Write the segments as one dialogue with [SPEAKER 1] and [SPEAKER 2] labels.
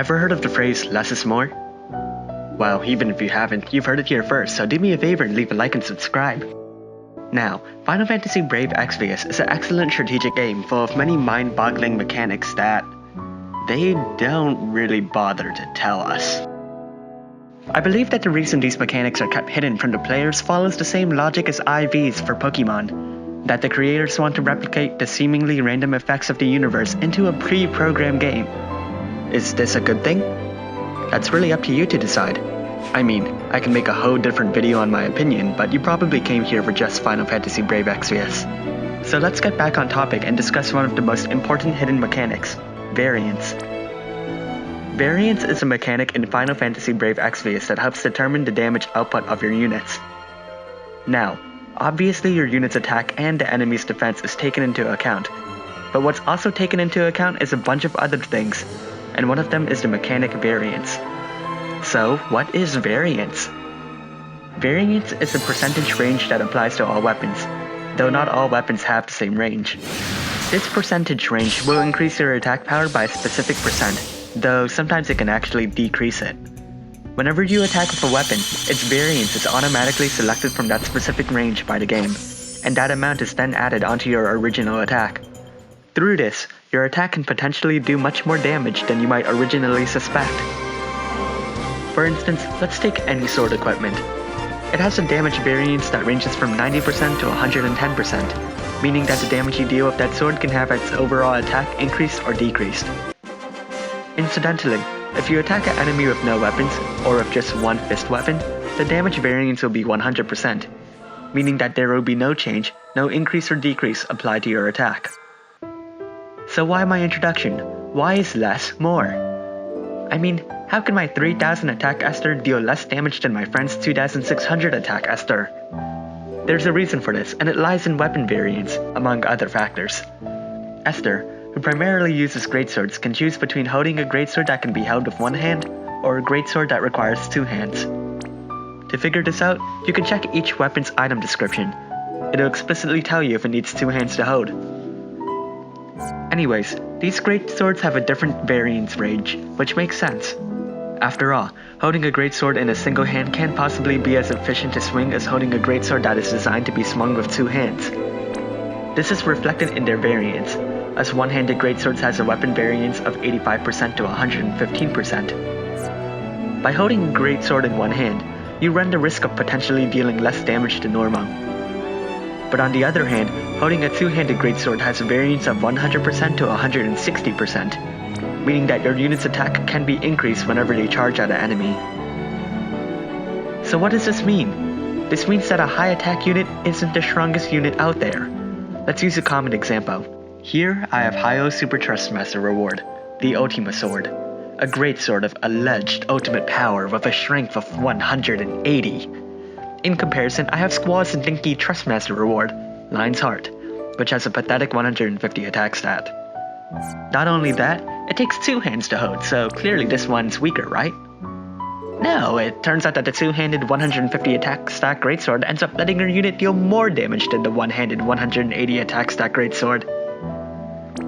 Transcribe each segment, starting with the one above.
[SPEAKER 1] Ever heard of the phrase less is more? Well, even if you haven't, you've heard it here first, so do me a favor and leave a like and subscribe. Now, Final Fantasy Brave Exvius is an excellent strategic game full of many mind-boggling mechanics that they don't really bother to tell us. I believe that the reason these mechanics are kept hidden from the players follows the same logic as IVs for Pokemon, that the creators want to replicate the seemingly random effects of the universe into a pre-programmed game. Is this a good thing? That's really up to you to decide. I mean, I can make a whole different video on my opinion, but you probably came here for just Final Fantasy Brave Exvius. So let's get back on topic and discuss one of the most important hidden mechanics, Variance. Variance is a mechanic in Final Fantasy Brave Exvius that helps determine the damage output of your units. Now, obviously your unit's attack and the enemy's defense is taken into account, but what's also taken into account is a bunch of other things, and one of them is the mechanic Variance. So, what is Variance? Variance is a percentage range that applies to all weapons, though not all weapons have the same range. This percentage range will increase your attack power by a specific percent, though sometimes it can actually decrease it. Whenever you attack with a weapon, its variance is automatically selected from that specific range by the game, and that amount is then added onto your original attack. Through this, your attack can potentially do much more damage than you might originally suspect. For instance, let's take any sword equipment. It has a damage variance that ranges from 90% to 110%, meaning that the damage you deal with that sword can have its overall attack increased or decreased. Incidentally, if you attack an enemy with no weapons, or with just one fist weapon, the damage variance will be 100%, meaning that there will be no change, no increase or decrease applied to your attack. So why my introduction? Why is less more? I mean, how can my 3000 attack Esther deal less damage than my friend's 2600 attack Esther? There's a reason for this, and it lies in weapon variance, among other factors. Esther, who primarily uses greatswords, can choose between holding a greatsword that can be held with one hand, or a greatsword that requires two hands. To figure this out, you can check each weapon's item description. It'll explicitly tell you if it needs two hands to hold. Anyways, these greatswords have a different variance range, which makes sense. After all, holding a greatsword in a single hand can't possibly be as efficient to swing as holding a greatsword that is designed to be swung with two hands. This is reflected in their variance, as one-handed greatswords has a weapon variance of 85% to 115%. By holding a greatsword in one hand, you run the risk of potentially dealing less damage than normal. But on the other hand, holding a two-handed greatsword has a variance of 100% to 160%, meaning that your unit's attack can be increased whenever they charge at an enemy. So what does this mean? This means that a high attack unit isn't the strongest unit out there. Let's use a common example. Here I have Hyo's Super Trustmaster reward, the Ultima Sword, a greatsword of alleged ultimate power with a strength of 180. In comparison, I have Squall's Dinky Trustmaster reward, Lion's Heart, which has a pathetic 150 attack stat. Not only that, it takes two hands to hold, so clearly this one's weaker, right? No, it turns out that the two-handed 150 attack stat greatsword ends up letting your unit deal more damage than the one-handed 180 attack stat greatsword.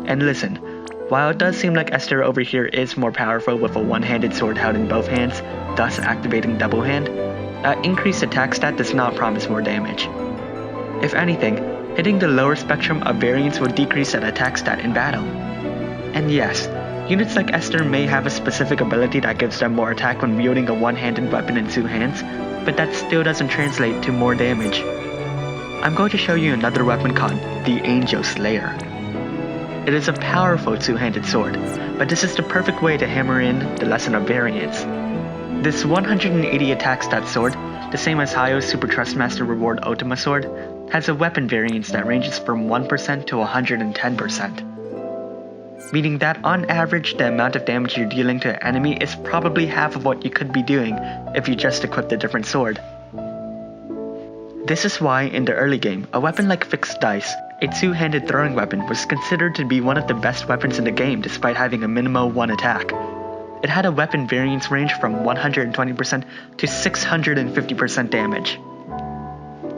[SPEAKER 1] And listen, while it does seem like Esther over here is more powerful with a one-handed sword held in both hands, thus activating double hand, that increased attack stat does not promise more damage. If anything, hitting the lower spectrum of variance will decrease that attack stat in battle. And yes, units like Esther may have a specific ability that gives them more attack when wielding a one-handed weapon in two hands, but that still doesn't translate to more damage. I'm going to show you another weapon called the Angel Slayer. It is a powerful two-handed sword, but this is the perfect way to hammer in the lesson of variance. This 180 attack stat sword, the same as Hyo's Super Trustmaster reward Ultima Sword, has a weapon variance that ranges from 1% to 110%. Meaning that on average the amount of damage you're dealing to an enemy is probably half of what you could be doing if you just equipped a different sword. This is why in the early game, a weapon like Fixed Dice, a two-handed throwing weapon, was considered to be one of the best weapons in the game despite having a minimal 1 attack. It had a weapon variance range from 120% to 650% damage.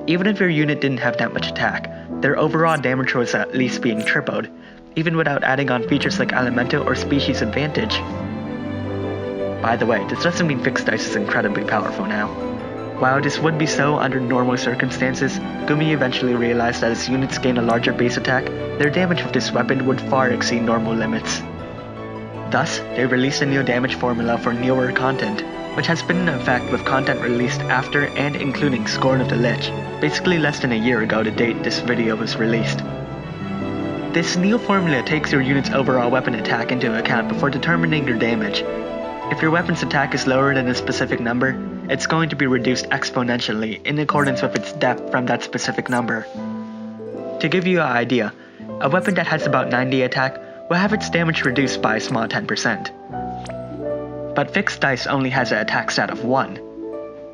[SPEAKER 1] Even if your unit didn't have that much attack, their overall damage was at least being tripled, even without adding on features like Elemental or Species Advantage. By the way, this doesn't mean fixed dice is incredibly powerful now. While this would be so under normal circumstances, Gumi eventually realized that as units gain a larger base attack, their damage with this weapon would far exceed normal limits. Thus, they released a new damage formula for newer content, which has been in effect with content released after and including Scorn of the Lich, basically less than a year ago the date this video was released. This new formula takes your unit's overall weapon attack into account before determining your damage. If your weapon's attack is lower than a specific number, it's going to be reduced exponentially in accordance with its depth from that specific number. To give you an idea, a weapon that has about 90 attack will have its damage reduced by a small 10%. But fixed dice only has an attack stat of 1.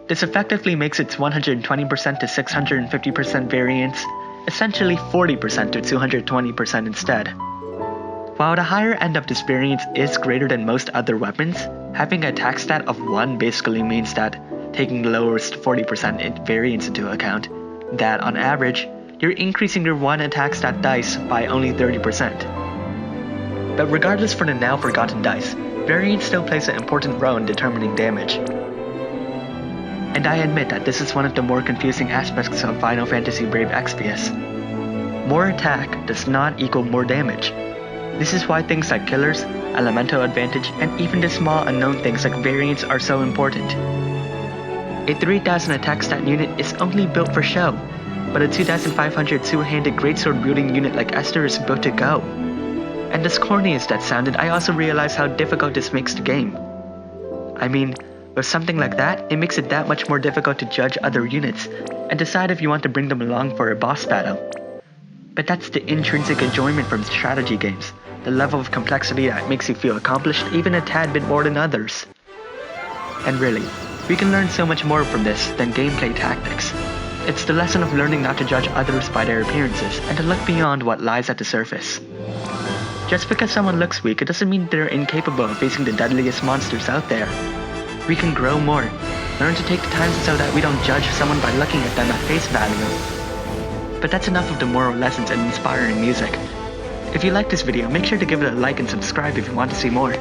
[SPEAKER 1] This effectively makes its 120% to 650% variance essentially 40% to 220% instead. While the higher end of this variance is greater than most other weapons, having an attack stat of 1 basically means that, taking the lowest 40% variance into account, that on average, you're increasing your 1 attack stat dice by only 30%. But regardless for the now forgotten dice, variance still plays an important role in determining damage. And I admit that this is one of the more confusing aspects of Final Fantasy Brave Exvius. More attack does not equal more damage. This is why things like killers, elemental advantage, and even the small unknown things like variance are so important. A 3000 attack stat unit is only built for show, but a 2500 two-handed greatsword wielding unit like Esther is built to go. And as corny as that sounded, I also realized how difficult this makes the game. I mean, with something like that, it makes it that much more difficult to judge other units, and decide if you want to bring them along for a boss battle. But that's the intrinsic enjoyment from strategy games, the level of complexity that makes you feel accomplished even a tad bit more than others. And really, we can learn so much more from this than gameplay tactics. It's the lesson of learning not to judge others by their appearances, and to look beyond what lies at the surface. Just because someone looks weak, it doesn't mean they're incapable of facing the deadliest monsters out there. We can grow more, learn to take the time so that we don't judge someone by looking at them at face value. But that's enough of the moral lessons and inspiring music. If you like this video, make sure to give it a like and subscribe if you want to see more.